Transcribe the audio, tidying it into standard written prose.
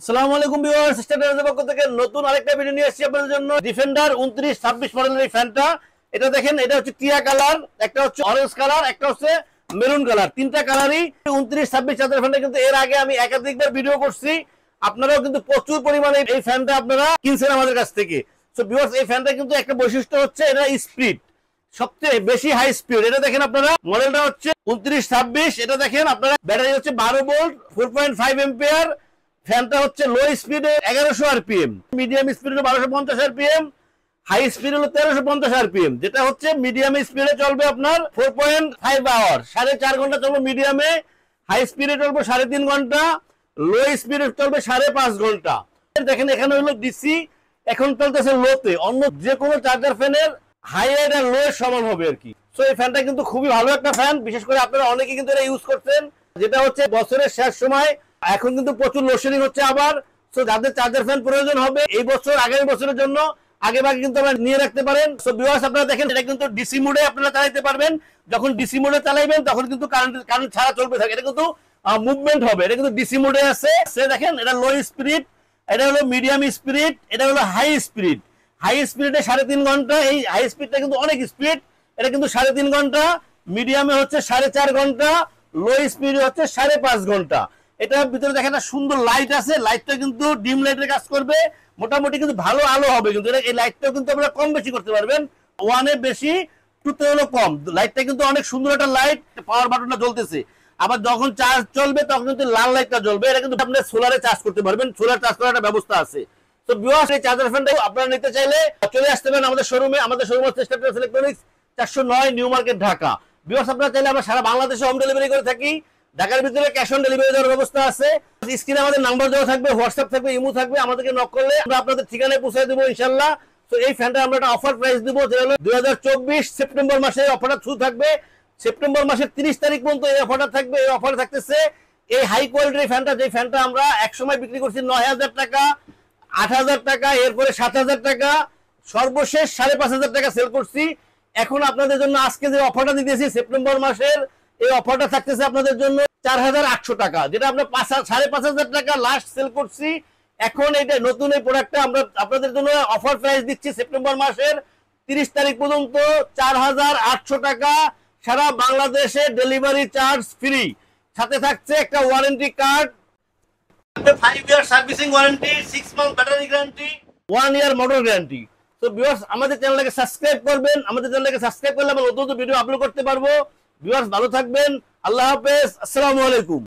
আসসালামু আলাইকুম ভিউয়ার্স, স্ট্যান্ডার্ডের পক্ষ থেকে নতুন আরেকটা ভিডিও নিয়ে এসেছি আপনাদের জন্য। ডিফেন্ডার 29-26 মডেলের এই ফ্যানটা, এটা দেখেন, এটা হচ্ছে টিয়া কালার, একটা হচ্ছে অরেঞ্জ কালার, একটা হচ্ছে মেরুন কালার, তিনটা কালারই 29-26 চার্জার ফ্যানটা। কিন্তু এর আগে আমি একাধিকবার ভিডিও করছি, আপনারাও কিন্তু প্রচুর পরিমাণে এই ফ্যানটা আপনারা কিনছেন আমাদের কাছ থেকে। সো ভিউয়ার্স, এই ফ্যানটা কিন্তু একটা বৈশিষ্ট্য হচ্ছে এটা স্পিড, সবচেয়ে বেশি হাই স্পিড। এটা দেখেন আপনারা, মডেলটা হচ্ছে 29-26। এটা দেখেন আপনারা, ব্যাটারি হচ্ছে 12 ভোল্ট, 4.5 এম্পিয়ার। ফ্যানটা হচ্ছে লো স্পিডে 1100 আরপিএম, মিডিয়াম স্পিড হলো 1250 আরপিএম, হাই স্পিড হলো 1350 আরপিএম। যেটা হচ্ছে মিডিয়াম স্পিডে চলবে আপনার 4.5 আওয়ার, 4.5 ঘন্টা চলবে মিডিয়ামে। হাই স্পিডে চলবে 3.5 ঘন্টা, লো স্পিডে চলবে 5.5 ঘন্টা। দেখেন এখানে হলো ডিসি, এখন চলতেছে লোতে। অন্য যে কোনো চার্জার ফ্যানের হাই এন্ড আর লো এর সমান হবে আর কি। সো এই ফ্যানটা কিন্তু খুবই ভালো একটা ফ্যান, বিশেষ করে আপনারা অনেকে কিন্তু এটা ইউজ করছেন, যেটা হচ্ছে বছরের শেষ সময়। এখন কিন্তু প্রচুর লোডশেডিং হচ্ছে আবার। সো যাদের চার্জার ফ্যান প্রয়োজন হবে এই বছর, আগামী বছরের জন্য আগে ভাগে কিন্তু আপনারা নিয়ে রাখতে পারেন। সো ভিউয়ার্স, আপনারা দেখেন, এটা কিন্তু ডিসি মোডে আপনারা চালাতে পারবেন। যখন ডিসি মোডে চালাইবেন তখন কিন্তু কারেন্ট ছাড়া চলবে থাকে, এটা কিন্তু মুভমেন্ট হবে। এটা কিন্তু ডিসি মোডে আছে। সে দেখেন, এটা লো স্পিড, এটা হলো মিডিয়াম স্পিড, এটা হলো হাই স্পিড। হাই স্পিডে 3.5 ঘন্টা, এই হাই স্পিডটা কিন্তু অনেক স্পিড। এটা কিন্তু 3.5 ঘন্টা, মিডিয়ামে হচ্ছে 4.5 ঘন্টা, লো স্পিডে হচ্ছে 5.5 ঘন্টা। এটার ভিতরে দেখেন একটা সুন্দর লাইট আছে, লাইটটা কিন্তু ডিম লাইটের কাজ করবে, মোটামুটি কিন্তু ভালো আলো হবে। কিন্তু এই লাইটটাও কিন্তু আপনারা কম বেশি করতে পারবেন, ওয়ানে বেশি, টুতে হলো কম। লাইটটা কিন্তু অনেক সুন্দর একটা লাইট, পাওয়ার বাটনটা জ্বলতেছে। আবার যখন চার্জ চলবে তখন কিন্তু লাল লাইটটা জ্বলবে। এটা কিন্তু আপনি সোলারে চার্জ করতে পারবেন, সোলার চার্জ করার একটা ব্যবস্থা আছে। তো ভিউয়ার্স, এই চার্জার ফ্যানটা আপনারা নিতে চাইলে চলে আসতে পারেন আমাদের শোরুমে। আমাদের শোরুম হচ্ছে standard electronics, 409 new market, Dhaka. Viewers, আপনারা চাইলে আমরা সারা বাংলাদেশে হোম ডেলিভারি করে থাকি। ঢাকার ভিতরে ক্যাশ অন ডেলিভারি দেওয়ার ব্যবস্থা আছে। স্ক্রিনে আমাদের নাম্বার দেওয়া থাকবে, হোয়াটসঅ্যাপ থাকবে, ইমো থাকবে। আমাদেরকে নক করলে আমরা আপনাদের ঠিকানায় পৌঁছে দেবো ইনশাআল্লাহ। তো এই ফ্যানটা আমরা একটা অফার প্রাইস দিব, যেটা হলো 2024 সেপ্টেম্বর মাসে অফারটা শুরু থাকবে। সেপ্টেম্বর মাসের 30 তারিখ পর্যন্ত এই অফারটা থাকবে। এই অফারে থাকতেছে এই হাই কোয়ালিটির ফ্যানটা, যে ফ্যানটা আমরা এক সময় বিক্রি করছি 9000 টাকা, 8000 টাকা, এরপরে 7000 টাকা, সর্বশেষ 5500 টাকা সেল করছি। এখন আপনাদের জন্য আজকে যে অফারটা দিতেছি সেপ্টেম্বর মাসের, এই অফারটা থাকতেছে আপনাদের জন্য 4800 টাকা, যেটা আমরা 5500 টাকা লাস্ট সেল করছি। এখন এটা নতুন এই প্রোডাক্টটা আমরা আপনাদের জন্য অফার প্রাইস দিচ্ছি সেপ্টেম্বর মাসের 30 তারিখ পর্যন্ত 4800 টাকা, সারা বাংলাদেশে ডেলিভারি চার্জ ফ্রি। সাথে থাকছে একটা warranty card, 5 year servicing warranty, 6 month battery guarantee, 1 year motor guarantee. তো ভিউয়ার্স, আমাদের চ্যানেলটাকে সাবস্ক্রাইব করবেন। আমাদের চ্যানেলটাকে সাবস্ক্রাইব করলে আমরা নতুন নতুন ভিডিও আপলোড করতে পারবো। ভিউয়ার্স, ভালো থাকবেন, আল্লাহ হাফেজ, আসসালামু আলাইকুম।